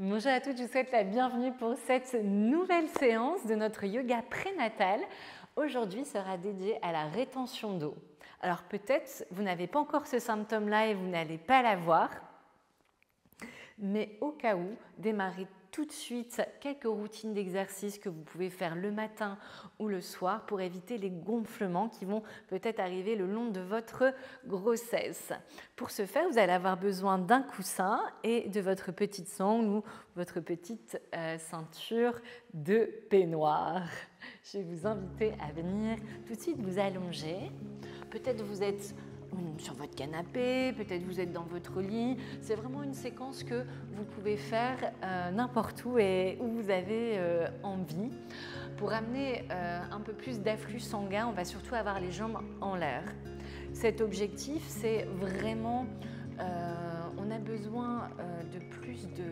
Bonjour à toutes, je vous souhaite la bienvenue pour cette nouvelle séance de notre yoga prénatal. Aujourd'hui sera dédiée à la rétention d'eau. Alors peut-être vous n'avez pas encore ce symptôme-là et vous n'allez pas l'avoir, mais au cas où, démarrez tout de suite quelques routines d'exercice que vous pouvez faire le matin ou le soir pour éviter les gonflements qui vont peut-être arriver le long de votre grossesse. Pour ce faire, vous allez avoir besoin d'un coussin et de votre petite sangle ou votre petite ceinture de peignoir. Je vais vous inviter à venir tout de suite vous allonger. Peut-être vous êtes sur votre canapé, peut-être vous êtes dans votre lit. C'est vraiment une séquence que vous pouvez faire n'importe où et où vous avez envie. Pour amener un peu plus d'afflux sanguin, on va surtout avoir les jambes en l'air. Cet objectif, c'est vraiment, on a besoin de plus de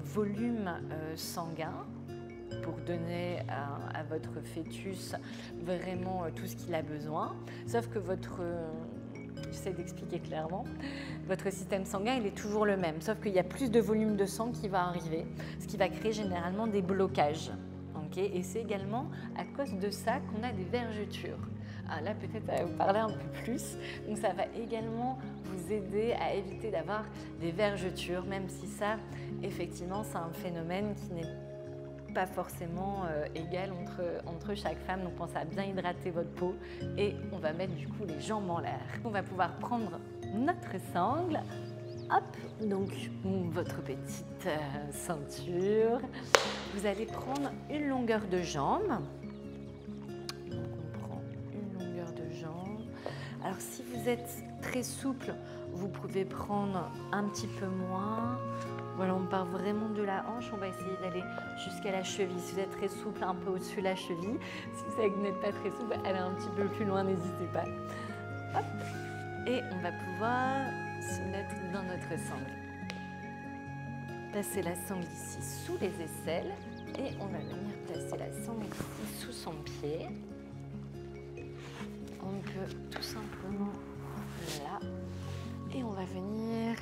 volume sanguin pour donner à votre fœtus vraiment tout ce qu'il a besoin. Sauf que j'essaie d'expliquer clairement, votre système sanguin il est toujours le même, sauf qu'il y a plus de volume de sang qui va arriver, ce qui va créer généralement des blocages. Okay, et c'est également à cause de ça qu'on a des vergetures. Ah, là peut-être ça va vous parler un peu plus, donc ça va également vous aider à éviter d'avoir des vergetures, même si ça, effectivement, c'est un phénomène qui n'est pas forcément égal entre chaque femme, donc pensez à bien hydrater votre peau et on va mettre du coup les jambes en l'air. On va pouvoir prendre notre sangle, hop, donc votre petite ceinture. Vous allez prendre une longueur de jambe. Donc on prend une longueur de jambe. Alors si vous êtes très souple, vous pouvez prendre un petit peu moins. Voilà, on part vraiment de la hanche, on va essayer d'aller jusqu'à la cheville. Si vous êtes très souple, un peu au-dessus de la cheville. Si vous n'êtes pas très souple, allez un petit peu plus loin, n'hésitez pas. Hop. Et on va pouvoir se mettre dans notre sangle. Passer la sangle ici sous les aisselles et on va venir placer la sangle ici sous son pied. On peut tout simplement là et on va venir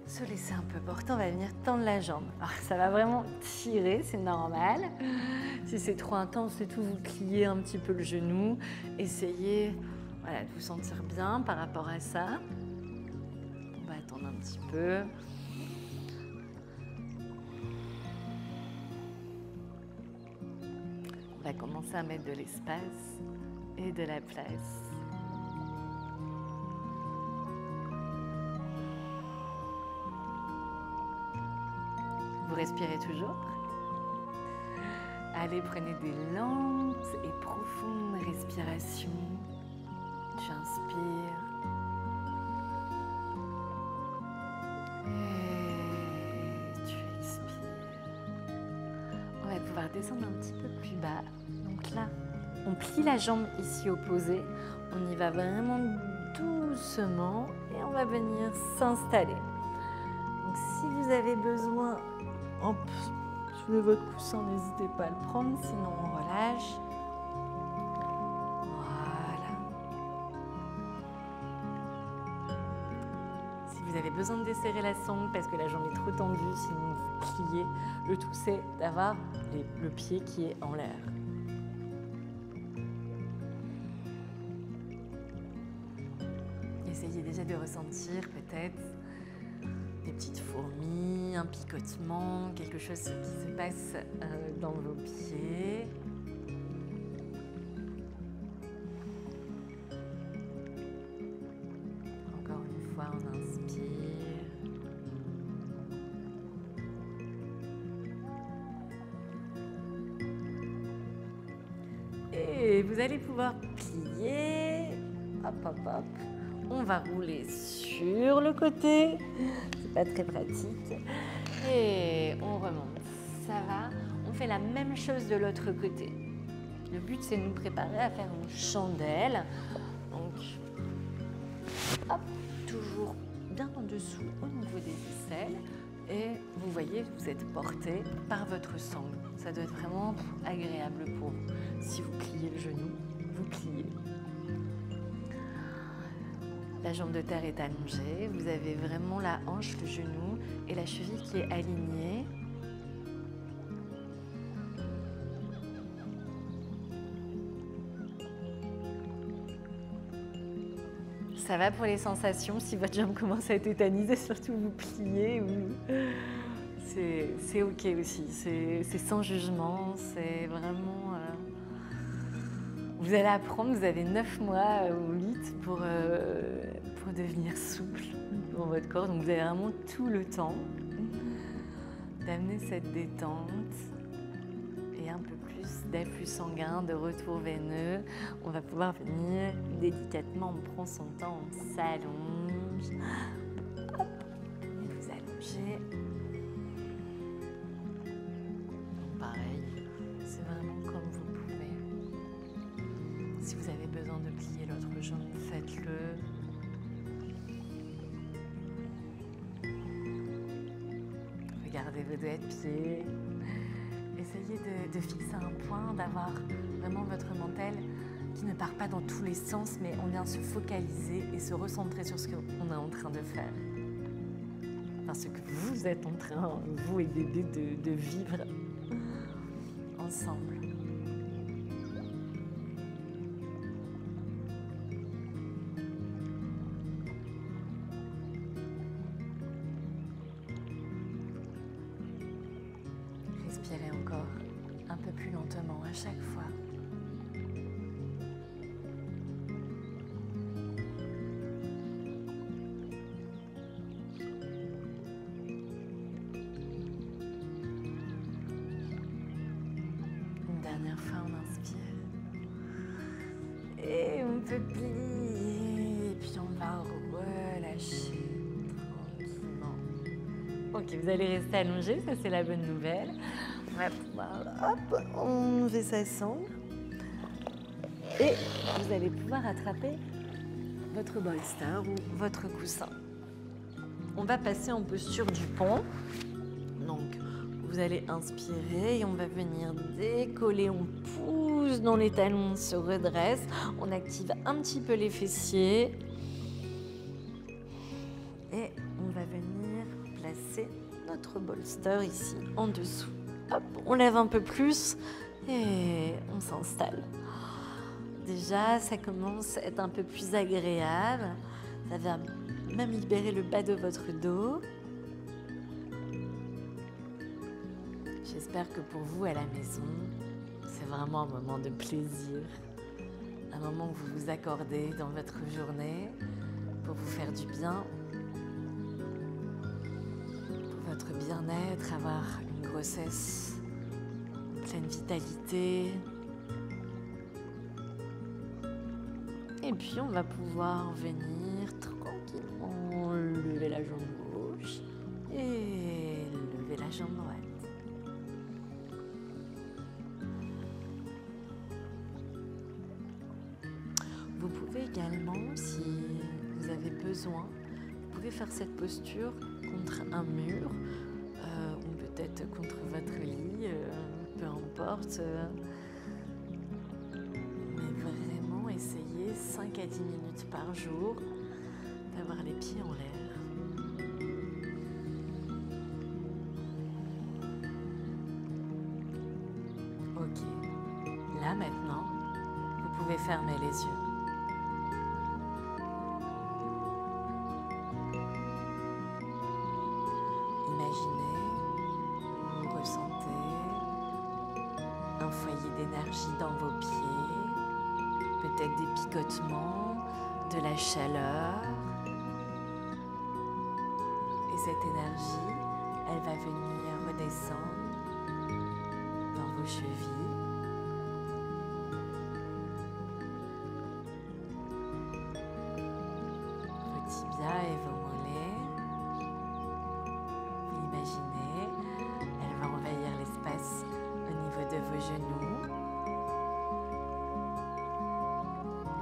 se laisser un peu porter, on va venir tendre la jambe. Alors ça va vraiment tirer, c'est normal. Si c'est trop intense et tout, vous pliez un petit peu le genou. Essayez de vous sentir bien par rapport à ça. On va attendre un petit peu. On va commencer à mettre de l'espace et de la place. Vous respirez toujours. Allez, prenez des lentes et profondes respirations. Tu inspires. Et tu expires. On va pouvoir descendre un petit peu plus bas. Donc là, on plie la jambe ici opposée. On y va vraiment doucement et on va venir s'installer. Donc si vous avez besoin, hop, soulevez votre coussin, n'hésitez pas à le prendre, sinon on relâche. Voilà. Si vous avez besoin de desserrer la sangle parce que la jambe est trop tendue, sinon vous pliez, le tout c'est d'avoir le pied qui est en l'air. Essayez déjà de ressentir peut-être des petites fourmis, un picotement, quelque chose qui se passe dans vos pieds. Encore une fois, on inspire. Et vous allez pouvoir plier. Hop, hop, hop. On va rouler sur le côté. Pas très pratique. Et on remonte. Ça va. On fait la même chose de l'autre côté. Le but, c'est de nous préparer à faire une chandelle. Donc, hop, toujours bien en dessous au niveau des aisselles. Et vous voyez, vous êtes porté par votre sangle. Ça doit être vraiment agréable pour vous. Si vous pliez le genou, vous pliez. La jambe de terre est allongée, vous avez vraiment la hanche, le genou et la cheville qui est alignée. Ça va pour les sensations? Si votre jambe commence à être tétanisée, surtout vous pliez. C'est OK aussi, c'est sans jugement, c'est vraiment... Vous allez apprendre, vous avez 9 mois ou 8 pour devenir souple dans votre corps. Donc vous avez vraiment tout le temps d'amener cette détente et un peu plus d'afflux sanguin, de retour veineux. On va pouvoir venir délicatement, on prend son temps, on s'allonge. Hop, et vous allongez. Pareil, c'est vraiment comme vous pouvez. Si vous avez besoin de plier l'autre jambe, faites-le. Regardez vos doigts de pied. Essayez de fixer un point, d'avoir vraiment votre mental qui ne part pas dans tous les sens, mais on vient se focaliser et se recentrer sur ce qu'on est en train de faire. Enfin, ce que vous êtes en train, vous et bébé, de vivre ensemble. Respirez encore un peu plus lentement à chaque fois. Une dernière fois, on inspire. Et on peut plier. Et puis on va relâcher tranquillement. Ok, vous allez rester allongé, ça c'est la bonne nouvelle. On va pouvoir, hop, enlever sa sangle. Et vous allez pouvoir attraper votre bolster ou votre coussin. On va passer en posture du pont. Donc, vous allez inspirer et on va venir décoller. On pousse dans les talons, on se redresse. On active un petit peu les fessiers. Et on va venir placer notre bolster ici, en dessous. Hop, on lève un peu plus et on s'installe. Déjà, ça commence à être un peu plus agréable. Ça va même libérer le bas de votre dos. J'espère que pour vous à la maison, c'est vraiment un moment de plaisir. Un moment que vous vous accordez dans votre journée pour vous faire du bien. Pour votre bien-être, avoir une grossesse pleine vitalité. Et puis on va pouvoir venir tranquillement lever la jambe gauche et lever la jambe droite. Vous pouvez également, si vous avez besoin, vous pouvez faire cette posture contre un mur ou peut-être contre votre lit, peu importe. Mais vraiment, essayez 5 à 10 minutes par jour d'avoir les pieds en l'air. Ok, là maintenant, vous pouvez fermer les yeux. Imaginez, vous ressentez un foyer d'énergie dans vos pieds, peut-être des picotements, de la chaleur. Et cette énergie, elle va venir redescendre dans vos chevilles. Vos tibias et vos mollets. Vous imaginez, elle va envahir l'espace au niveau de vos genoux.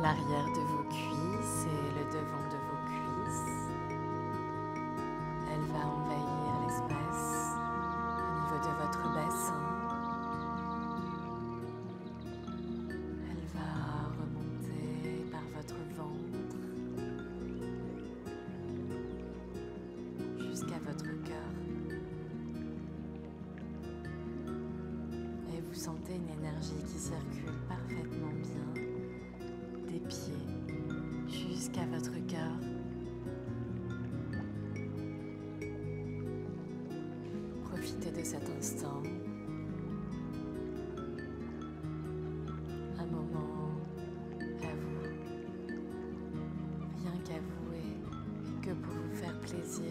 L'arrière de vos cuisses et le devant de vos cuisses. Elle va envahir l'espace au niveau de votre bassin. Elle va remonter par votre ventre jusqu'à votre cœur. Et vous sentez une énergie qui circule parfaitement bien des pieds jusqu'à votre cœur. Profitez de cet instant. Un moment à vous, rien qu'à vous et que pour vous faire plaisir.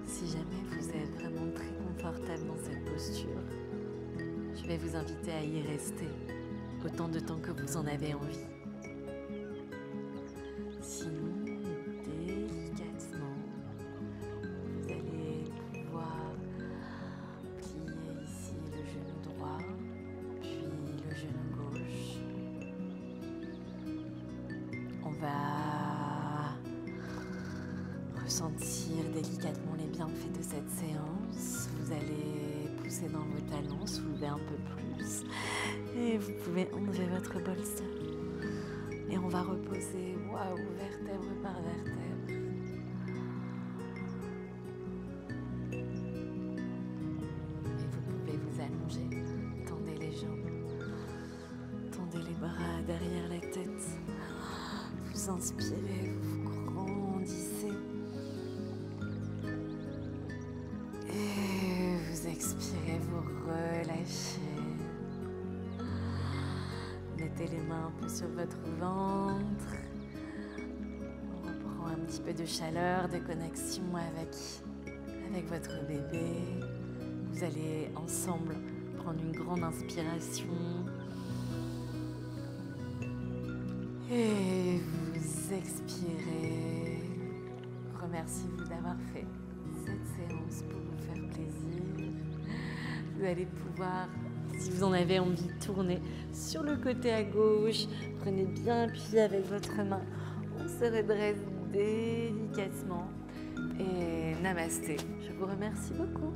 Si jamais vous êtes vraiment très confortable dans cette posture, je vais vous inviter à y rester autant de temps que vous en avez envie. Sinon, délicatement, vous allez pouvoir plier ici le genou droit, puis le genou gauche. On va ressentir délicatement les bienfaits de cette séance. Vous allez pousser dans vos talons, soulever un peu plus. Et vous pouvez enlever votre bolster. Et on va reposer, waouh, vertèbre par vertèbre. Et vous pouvez vous allonger. Tendez les jambes. Tendez les bras derrière la tête. Vous inspirez, vous grandissez. Et vous expirez, vous relâchez. Mettez les mains un peu sur votre ventre. On reprend un petit peu de chaleur, de connexion avec votre bébé. Vous allez ensemble prendre une grande inspiration. Et vous expirez. Remerciez-vous d'avoir fait cette séance pour vous faire plaisir. Vous allez pouvoir, si vous en avez envie, tourner sur le côté à gauche. Prenez bien appui avec votre main. On se redresse délicatement. Et namasté. Je vous remercie beaucoup.